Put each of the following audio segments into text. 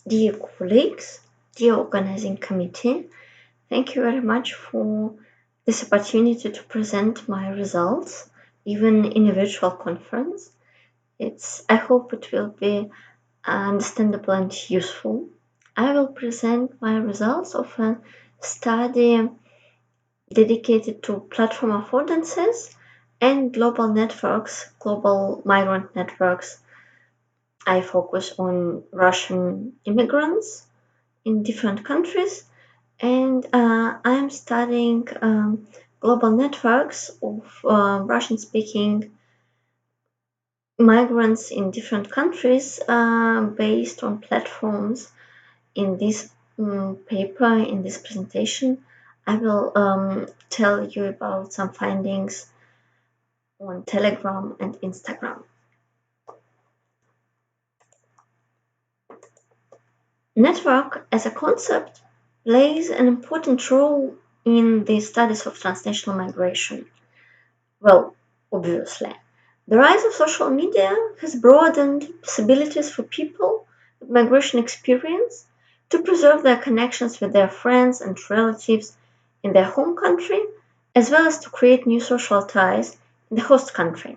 Dear colleagues, dear organizing committee, thank you very much for this opportunity to present my results, even in a virtual conference. I hope it will be understandable and useful. I will present my results of a study dedicated to platform affordances and global networks, global migrant networks. I focus on Russian immigrants in different countries, and I'm studying global networks of Russian-speaking migrants in different countries based on platforms. In this paper, in this presentation, I will tell you about some findings on Telegram and Instagram. Network as a concept plays an important role in the studies of transnational migration. Well, obviously. The rise of social media has broadened possibilities for people with migration experience to preserve their connections with their friends and relatives in their home country, as well as to create new social ties in the host country.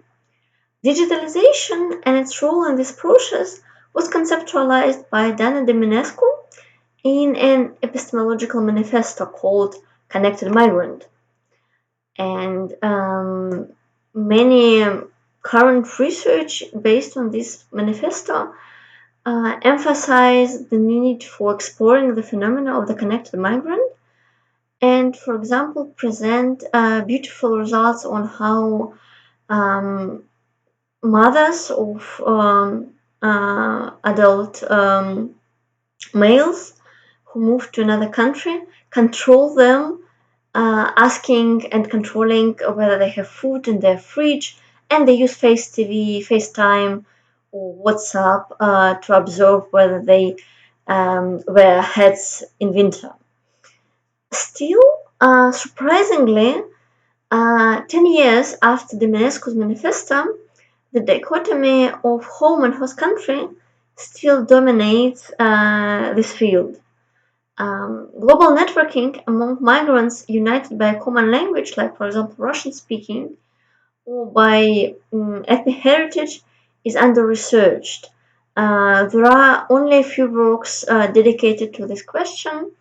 Digitalization and its role in this process was conceptualized by Dana Deminescu in an epistemological manifesto called Connected Migrant. And many current research based on this manifesto emphasize the need for exploring the phenomena of the connected migrant and, for example, present beautiful results on how um, mothers of adult males who move to another country control them, asking and controlling whether they have food in their fridge, and they use Face TV, FaceTime, or WhatsApp to observe whether they wear hats in winter. Still, surprisingly, 10 years after the Menescu's manifesto, the dichotomy of home and host country still dominates this field. Global networking among migrants united by a common language, like, for example, Russian speaking, or by ethnic heritage, is under researched. There are only a few works dedicated to this question,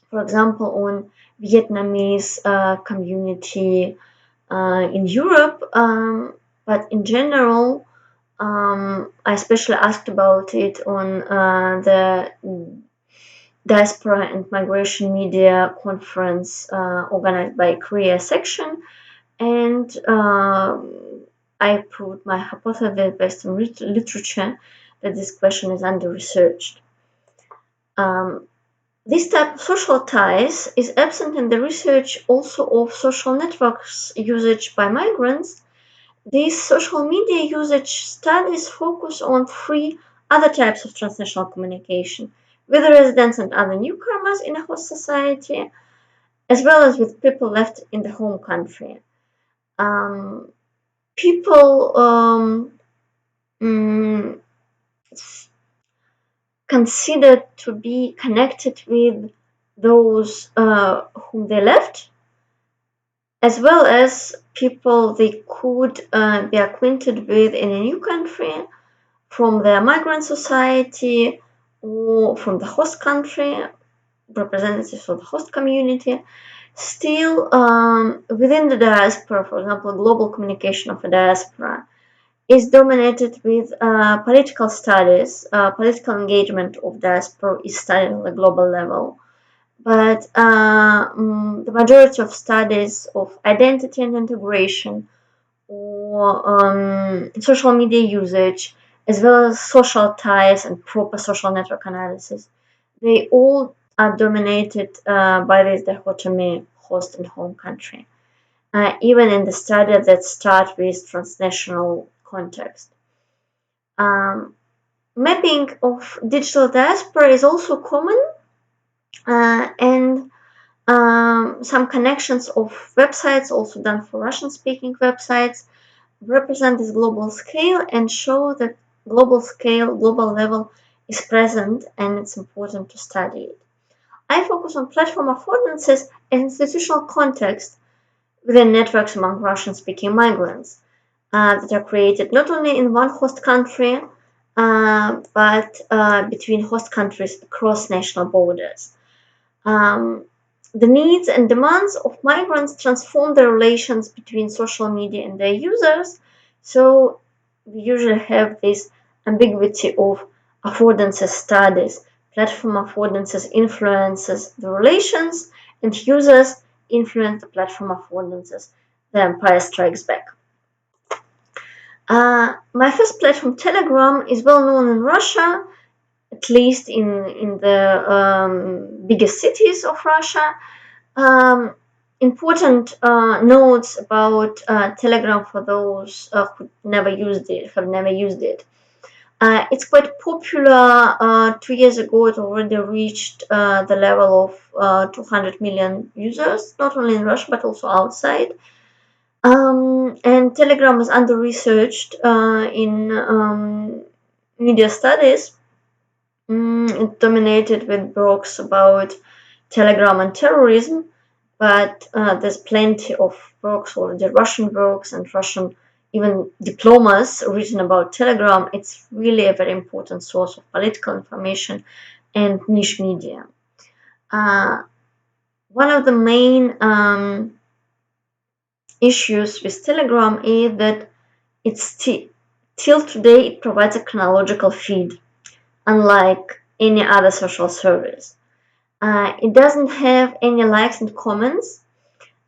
for example, on Vietnamese community in Europe, but in general, I especially asked about it on the Diaspora and Migration Media Conference organized by Korea section, and I proved my hypothesis based on literature that this question is under researched. This type of social ties is absent in the research also of social networks usage by migrants. These social media usage studies focus on three other types of transnational communication with residents and other newcomers in a host society, as well as with people left in the home country. People mm, considered to be connected with those whom they left, as well as people they could be acquainted with in a new country from the migrant society or from the host country, representatives of the host community. Still, within the diaspora, for example, global communication of a diaspora is dominated with political studies. Political engagement of diaspora is studied on a global level. But the majority of studies of identity and integration or social media usage, as well as social ties and proper social network analysis, they all are dominated by this dichotomy host and home country, even in the study that start with transnational context. Um, Mapping of digital diaspora is also common, and some connections of websites, also done for Russian speaking websites, represent this global scale and show that global scale, global level is present and it's important to study it. I focus on platform affordances and institutional context within networks among Russian-speaking migrants that are created not only in one host country, but between host countries across national borders. Um, the needs and demands of migrants transform the relations between social media and their users. So we usually have this ambiguity of affordances studies. Platform affordances influences the relations, and users influence the platform affordances. The empire strikes back. My first platform, Telegram, is well known in Russia, at least in the biggest cities of Russia. Important notes about Telegram for those who never used it, have never used it. It's quite popular. 2 years ago, it already reached the level of 200 million users, not only in Russia but also outside. And Telegram is under researched in media studies. It dominated with books about Telegram and terrorism, but there's plenty of books, already Russian books and Russian even diplomas written about Telegram. It's really a very important source of political information and niche media. Uh, One of the main issues with Telegram is that it's till today it provides a chronological feed, unlike any other social service. It doesn't have any likes and comments.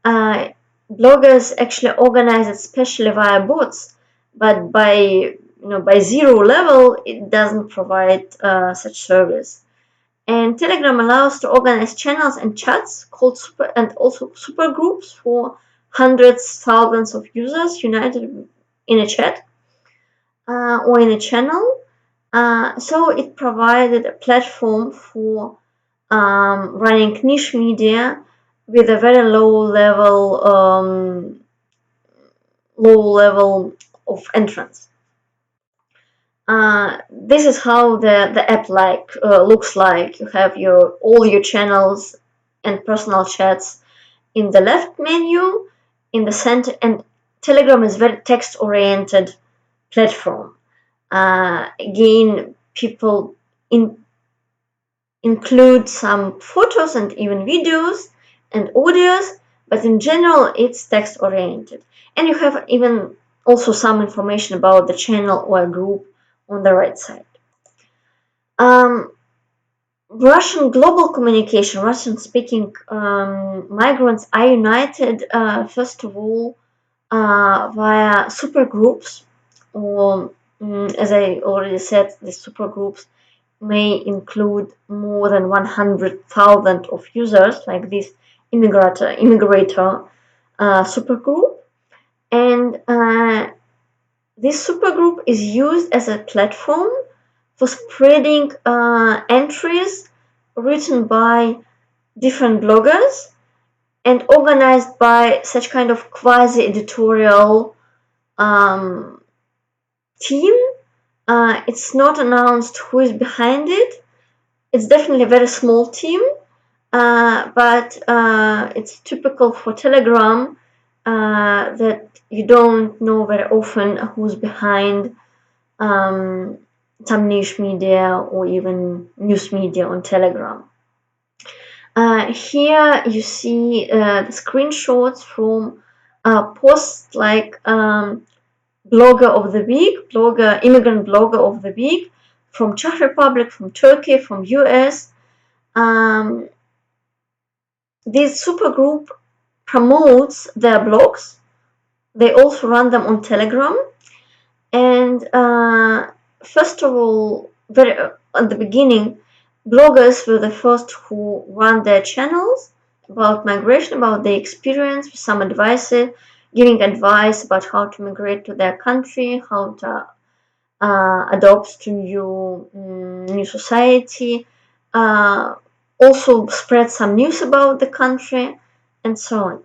Uh, Bloggers actually organize it especially via bots, but by zero level, it doesn't provide such service. And Telegram allows to organize channels and chats called and also super groups for hundreds, thousands of users united in a chat or in a channel. So it provided a platform for running niche media with a very low level of entrance. This is how the app looks like. You have all your channels and personal chats in the left menu, in the center, and Telegram is very text oriented platform. Again, people include some photos and even videos and audios, but in general, it's text oriented. And you have even also some information about the channel or a group on the right side. Um, Russian global communication, Russian speaking migrants are united, first of all, via supergroups, or as I already said, the supergroups may include more than 100,000 of users, like this immigrator supergroup. And this supergroup is used as a platform for spreading entries written by different bloggers and organized by such kind of quasi-editorial um, team. It's not announced who is behind it. It's definitely a very small team, but it's typical for Telegram that you don't know very often who's behind um, some niche media or even news media on Telegram. Here you see the screenshots from posts like Blogger of the Week, Immigrant Blogger of the Week from Czech Republic, from Turkey, from US. Um, this supergroup promotes their blogs. They also run them on Telegram. And first of all, at the beginning, bloggers were the first who run their channels about migration, about their experience, with some advice, giving advice about how to migrate to their country, how to adopt to new society, uh, also spread some news about the country, and so on.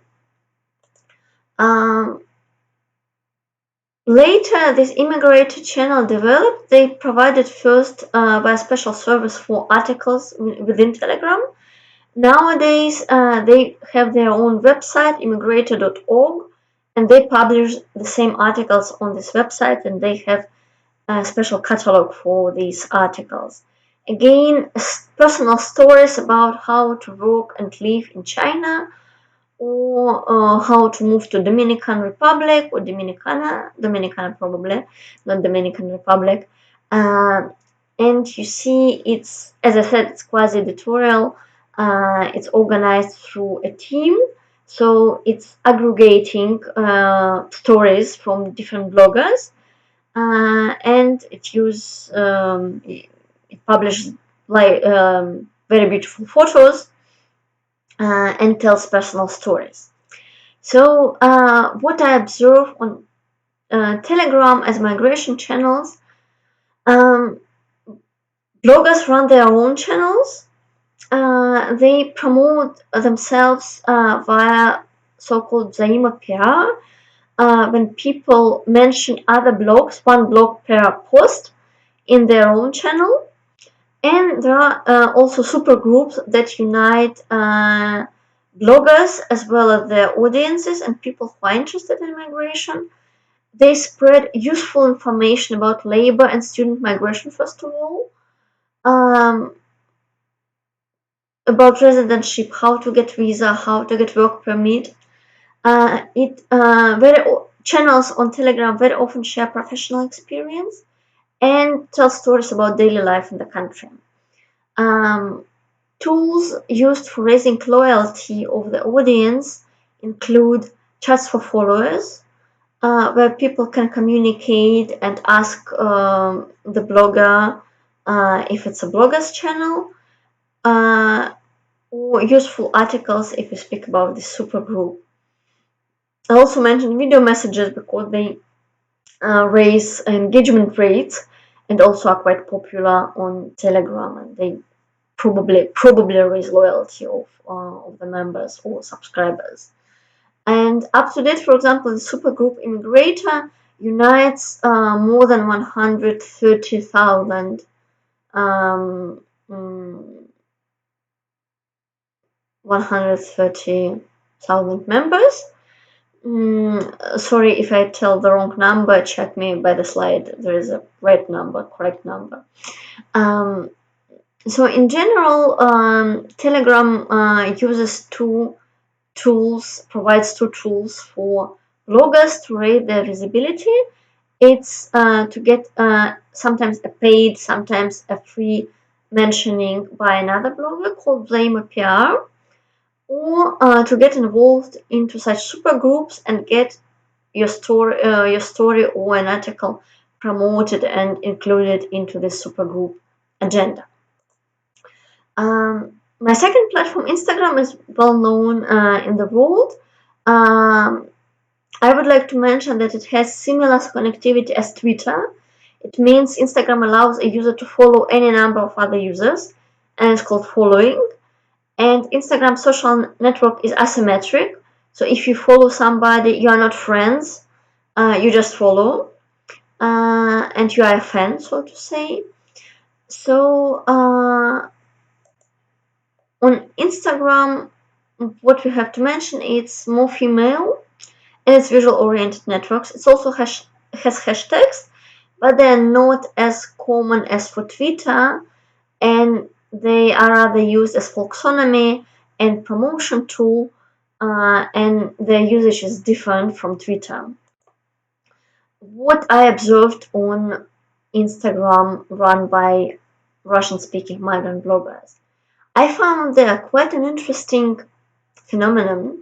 Um, Later, this immigrator channel developed. They provided first by a special service for articles within Telegram. Nowadays, they have their own website, immigrator.org, and they publish the same articles on this website, and they have a special catalog for these articles. Again, personal stories about how to work and live in China, or how to move to Dominican Republic or Dominicana probably, not Dominican Republic. Uh, and you see, it's, as I said, it's quasi-editorial. It's organized through a team, so it's aggregating stories from different bloggers, and it publishes like very beautiful photos and tells personal stories. So, what I observe on Telegram as migration channels, um, bloggers run their own channels. They promote themselves via so-called Zaima PR. When people mention other blogs, one blog per post in their own channel. And there are also supergroups that unite bloggers as well as their audiences and people who are interested in migration. They spread useful information about labor and student migration, first of all, um, about residentship, how to get visa, how to get work permit. It very channels on Telegram very often share professional experience and tell stories about daily life in the country. Um, Tools used for raising loyalty of the audience include chats for followers, where people can communicate and ask the blogger if it's a blogger's channel, uh, or useful articles if we speak about the supergroup. I also mentioned video messages because they raise engagement rates and also are quite popular on Telegram, and they probably raise loyalty of the members or subscribers. And up to date, for example, the supergroup Immigrator unites more than 130,000 um, 130,000 members. Sorry if I tell the wrong number, check me by the slide. There is a right number, correct number. Um, so in general, Telegram provides two tools for bloggers to raise their visibility. It's to get sometimes a paid, sometimes a free mentioning by another blogger called Blame a PR, or to get involved into such supergroups and get your story or an article promoted and included into the supergroup agenda. My second platform, Instagram, is well known in the world. Um, I would like to mention that it has similar connectivity as Twitter. It means Instagram allows a user to follow any number of other users, and it's called following. And Instagram social network is asymmetric. So if you follow somebody, you are not friends, you just follow, and you are a fan, so to say. So on Instagram, what we have to mention, it's more female and it's visual-oriented networks. It also has hashtags, but they're not as common as for Twitter, and they are rather used as folksonomy and promotion tool, and their usage is different from Twitter. What I observed on Instagram run by Russian-speaking migrant bloggers, I found there quite an interesting phenomenon.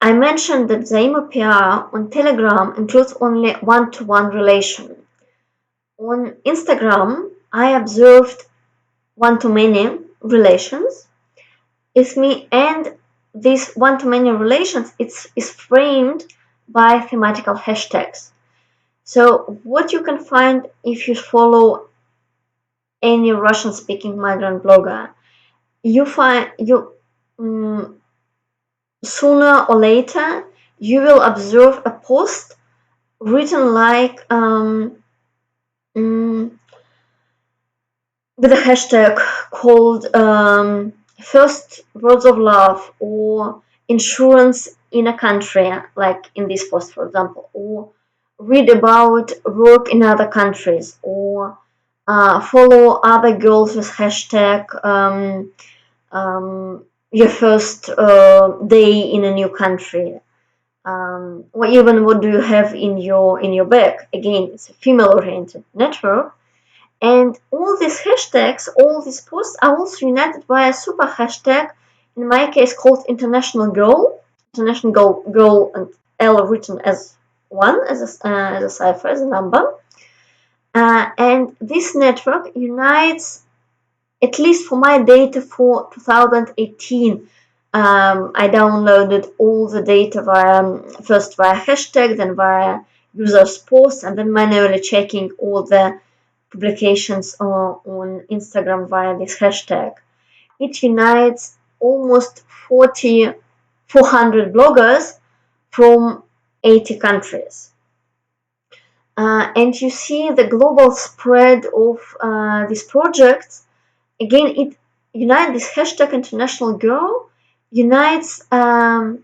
I mentioned that Zaima PR on Telegram includes only one-to-one relation. On Instagram, I observed one-to-many relations. It's me, and these one-to-many relations is framed by thematical hashtags. So what you can find if you follow any Russian-speaking migrant blogger, you find you sooner or later you will observe a post written like mm, with a hashtag called first words of love or insurance in a country, like in this post, for example, or read about work in other countries, or follow other girls with hashtag your first day in a new country. Or even what do you have in your bag? Again, it's a female-oriented network, and all these hashtags, all these posts are also united by a super hashtag, in my case called International Girl, and L written as one, as a cipher, as a number. And this network unites, at least for my data for 2018. I downloaded all the data first via hashtag, then via users' posts, and then manually checking all the publications on Instagram via this hashtag. It unites almost 400 bloggers from 80 countries. And you see the global spread of these projects. Again, it unites this hashtag International Girl, unites many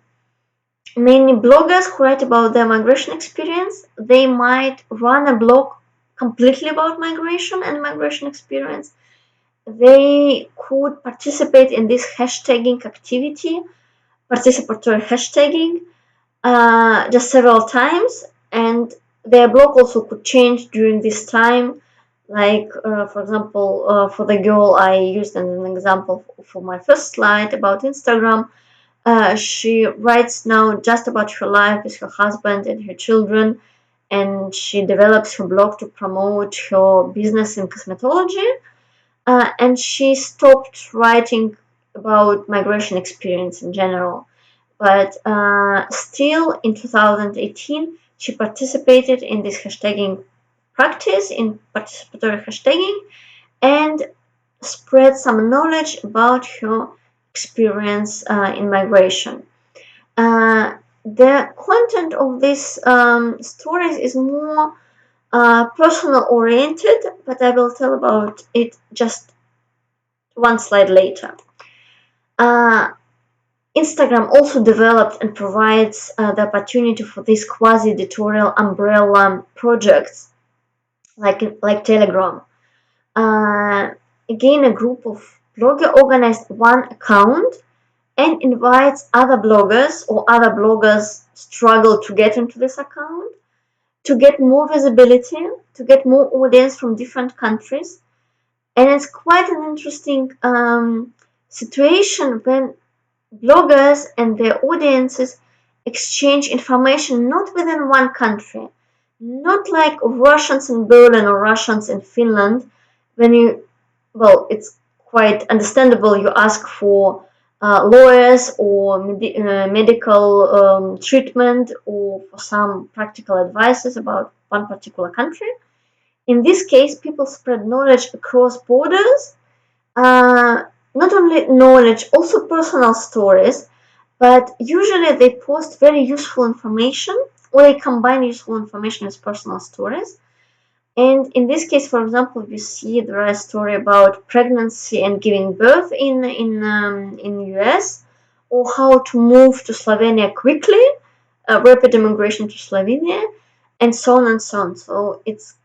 bloggers who write about their migration experience. They might run a blog completely about migration and migration experience. They could participate in this hashtagging activity, participatory hashtagging, just several times, and their blog also could change during this time. Like, for example, for the girl I used as an example for my first slide about Instagram, she writes now just about her life with her husband and her children, and she develops her blog to promote her business in cosmetology. And she stopped writing about migration experience in general. But still, in 2018, she participated in this hashtagging practice, in participatory hashtagging, and spread some knowledge about her experience in migration. The content of these stories is more personal oriented, but I will tell about it just one slide later. Uh, Instagram also developed and provides the opportunity for these quasi-editorial umbrella projects like Telegram. Uh, Again, a group of bloggers organized one account and invites other bloggers, or other bloggers struggle to get into this account, to get more visibility, to get more audience from different countries. And it's quite an interesting situation when bloggers and their audiences exchange information not within one country, not like Russians in Berlin or Russians in Finland. When you, well, it's quite understandable you ask for lawyers or medical treatment or for some practical advices about one particular country. In this case, people spread knowledge across borders, uh, not only knowledge, also personal stories, but usually they post very useful information, or they combine useful information with personal stories. And in this case, for example, you see there is a story about pregnancy and giving birth in US, or how to move to Slovenia quickly, rapid immigration to Slovenia, and so on and so on. So it's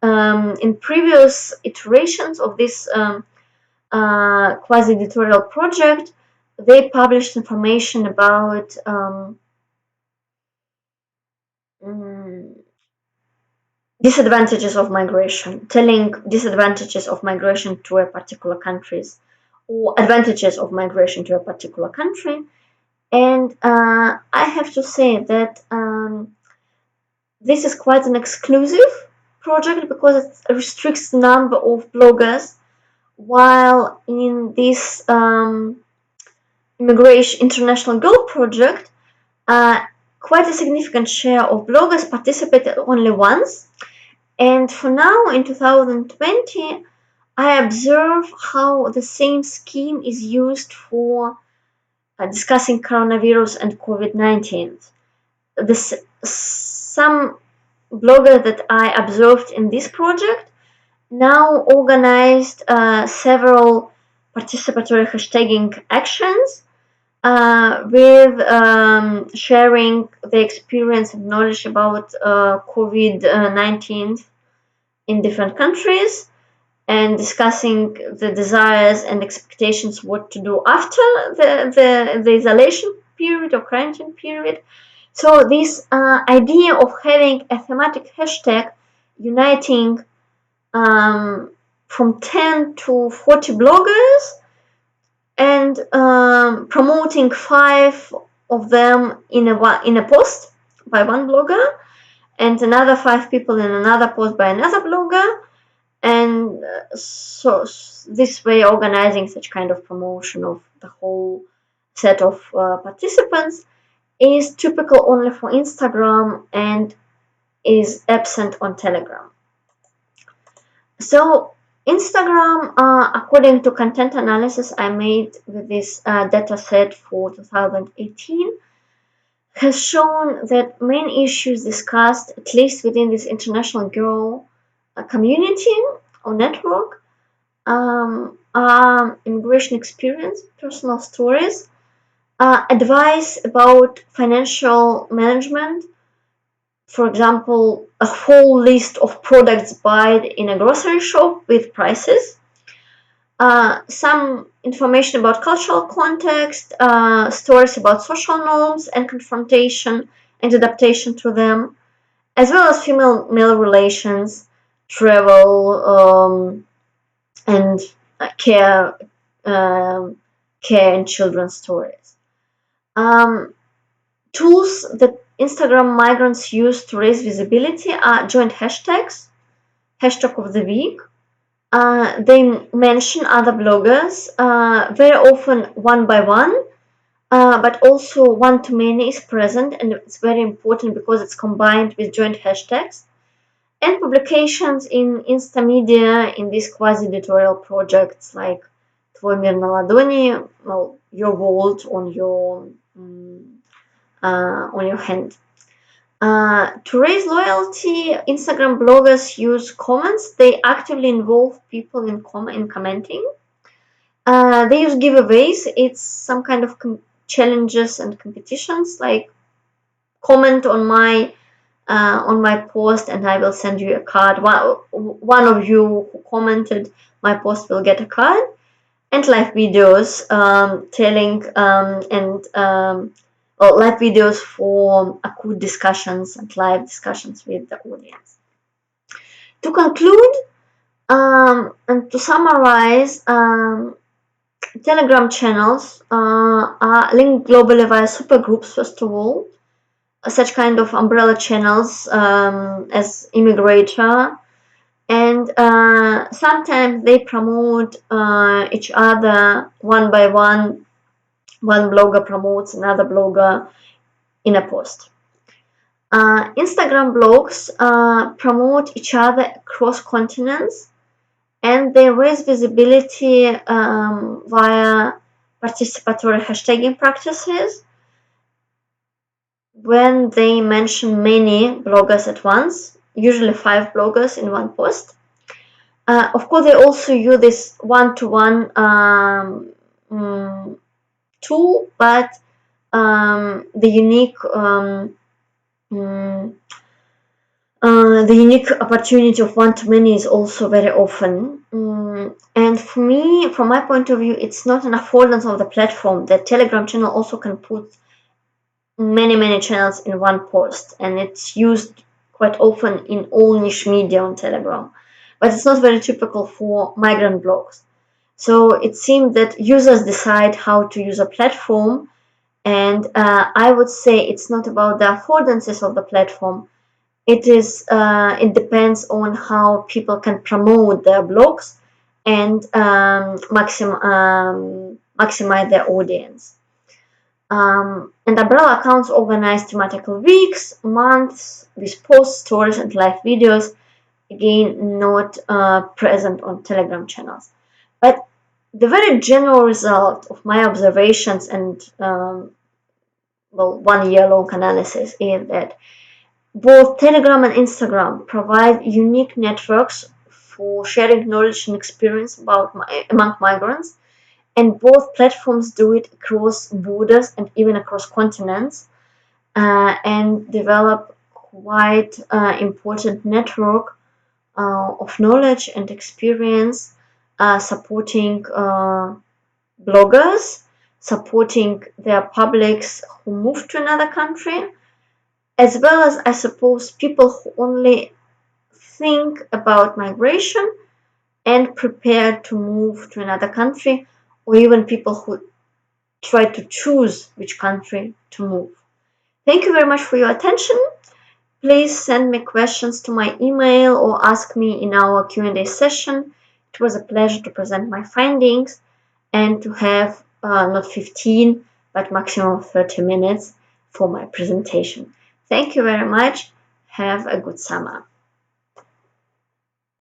in previous iterations of this quasi-editorial project, they published information about mm, disadvantages of migration, telling disadvantages of migration to a particular countries, or advantages of migration to a particular country. And I have to say that this is quite an exclusive project because it restricts the number of bloggers, while in this immigration international girl project, uh, quite a significant share of bloggers participated only once. And for now, in 2020, I observe how the same scheme is used for discussing coronavirus and COVID-19. Some bloggers that I observed in this project now organized several participatory hashtagging actions with sharing the experience and knowledge about COVID-19 in different countries and discussing the desires and expectations what to do after the isolation period or quarantine period. So this idea of having a thematic hashtag uniting from 10 to 40 bloggers and promoting 5 of them in a post by one blogger and another 5 people in another post by another blogger, and this way organizing such kind of promotion of the whole set of participants is typical only for Instagram and is absent on Telegram. So Instagram, according to content analysis I made with this data set for 2018, has shown that main issues discussed, at least within this international girl community or network, are immigration experience, personal stories, advice about financial management, for example, a whole list of products bought in a grocery shop with prices, some information about cultural context, stories about social norms and confrontation and adaptation to them, as well as female-male relations, travel, and care, um, care and children's stories. Um, Tools that Instagram migrants use to raise visibility are joint hashtags, hashtag of the week. They mention other bloggers, very often one by one, but also one to many is present, and it's very important because it's combined with joint hashtags. And publications in Instamedia in these quasi-editorial projects like Твой мир на ладони, well, your world on your hand. To raise loyalty, Instagram bloggers use comments. They actively involve people in commenting. They use giveaways. It's some kind of challenges and competitions, like comment on my post and I will send you a card. One of you who commented my post will get a card, and live videos telling and live videos for acute discussions and live discussions with the audience. To conclude and to summarize, Telegram channels are linked globally via supergroups, first of all, such kind of umbrella channels as Immigrator, and sometimes they promote each other one by one. One blogger promotes another blogger in a post. Instagram blogs promote each other across continents, and they raise visibility via participatory hashtagging practices when they mention many bloggers at once, usually 5 bloggers in one post. Of course, they also use this one-to-one tool, but the unique opportunity of one-to-many is also very often. And for me, from my point of view, it's not an affordance of the platform. The Telegram channel also can put many channels in one post, and it's used quite often in all niche media on Telegram, but it's not very typical for migrant blogs. So it seems that users decide how to use a platform, and I would say it's not about the affordances of the platform. It depends on how people can promote their blogs and maximize their audience. And umbrella accounts organize thematical weeks, months with posts, stories, and live videos. Again, not present on Telegram channels. But the very general result of my observations and 1 year long analysis is that Both Telegram and Instagram provide unique networks for sharing knowledge and experience among migrants, and both platforms do it across borders and even across continents, and develop quite important network of knowledge and experience, supporting bloggers, supporting their publics who move to another country, as well as, I suppose, people who only think about migration and prepare to move to another country, or even people who try to choose which country to move. Thank you very much for your attention. Please send me questions to my email or ask me in our Q&A session. It was a pleasure to present my findings and to have not 15 but maximum 30 minutes for my presentation. Thank you very much. Have a good summer.